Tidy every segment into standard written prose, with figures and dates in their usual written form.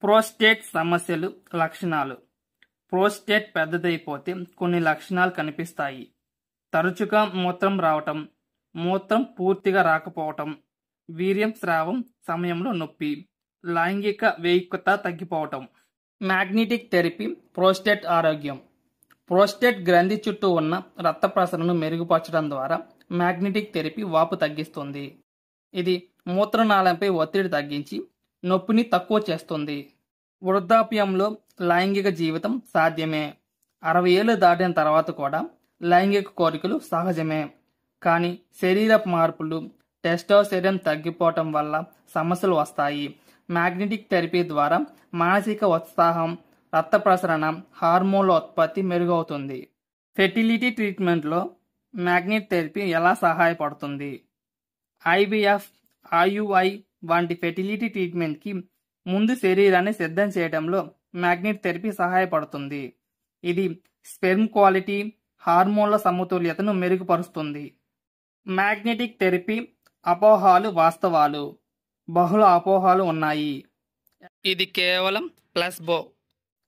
Prostate సమస్యలు లక్షణాలు. Prostate పెద్దదైపోతే కొన్ని లక్షణాలు కనిపిస్తాయి. తరచుగా మూత్రం రావటం, మూత్రం పూర్తిగా రాకపోవటం, వీర్యం స్రావం సమయంలో నొప్పి, లైంగిక వేయికత తగ్గిపోవటం. మ్యాగ్నెటిక్ థెరపీ ప్రోస్టేట్ ఆరోగ్యం. ప్రోస్టేట్ గ్రంథి చుట్టూ ఉన్న రక్త ప్రసరణను మెరుగుపరచడం ద్వారా మ్యాగ్నెటిక్ థెరపీ వాపు తగ్గిస్తుంది. ఇది మూత్రనాళంపై ఒత్తిడి తగ్గించి నొప్పిని తక్కువ చేస్తుంది. వృద్ధాప్యంలో లైంగిక జీవితం సాధ్యమే. 60 ఏళ్లు దాటిన తర్వాత కూడా లైంగిక కోరికలు సహజమే. కానీ శరీరపు మార్పులు, టెస్టోస్టెరాన్ తగ్గిపోవటం వల్ల సమస్యలు వస్తాయి. మ్యాగ్నెటిక్ థెరపీ ద్వారా మానసిక ఉత్సాహం, రక్త ప్రసరణ, హార్మోన్ల ఉత్పత్తి మెరుగవుతుంది. ఫెర్టిలిటీ ట్రీట్మెంట్లో మ్యాగ్నెటిక్ థెరపీ ఎలా సహాయపడుతుంది? ఐవీఎఫ్, ఐయుఐ వంటి ఫెర్టిలిటీ ట్రీట్మెంట్కి ముందు శరీరాన్ని సిద్ధం చేయడంలో మ్యాగ్నెటిక్ థెరపీ సహాయపడుతుంది. ఇది స్పెర్మ్ క్వాలిటీ, హార్మోన్ల సమతుల్యతను మెరుగుపరుస్తుంది. మ్యాగ్నెటిక్ థెరపీ అపోహలు వాస్తవాలు. బహుళ అపోహలు ఉన్నాయి. ఇది కేవలం ప్లాస్బో.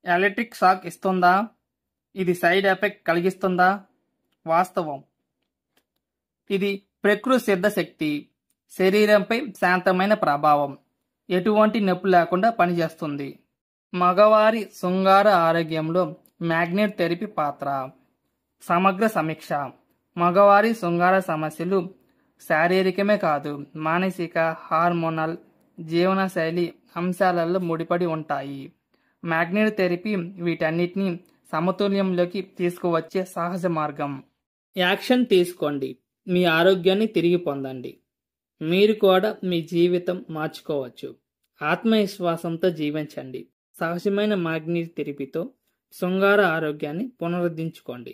ఎలక్ట్రిక్ షాక్ ఇస్తుందా? ఇది సైడ్ ఎఫెక్ట్ కలిగిస్తుందా? వాస్తవం. ఇది ప్రకృతి సిద్ధ శక్తి. శరీరంపై శాంతమైన ప్రభావం. ఎటువంటి నొప్పి లేకుండా పనిచేస్తుంది. మగవారి శృంగార ఆరోగ్యంలో మ్యాగ్నెటిక్ థెరపీ పాత్ర. సమగ్ర సమీక్ష. మగవారి శృంగార సమస్యలు శారీరకమే కాదు, మానసిక, హార్మోనల్, జీవనశైలి అంశాలలో ముడిపడి ఉంటాయి. మ్యాగ్నెటిక్ థెరపీ వీటన్నిటిని సమతుల్యంలోకి తీసుకువచ్చే సహజ మార్గం. యాక్షన్ తీసుకోండి. మీ ఆరోగ్యాన్ని తిరిగి పొందండి. మీరు కూడా మీ జీవితం మార్చుకోవచ్చు. ఆత్మవిశ్వాసంతో జీవించండి. సహజమైన మ్యాగ్నెటిక్ థెరపీతో శృంగార ఆరోగ్యాన్ని పునరుద్ధరించుకోండి.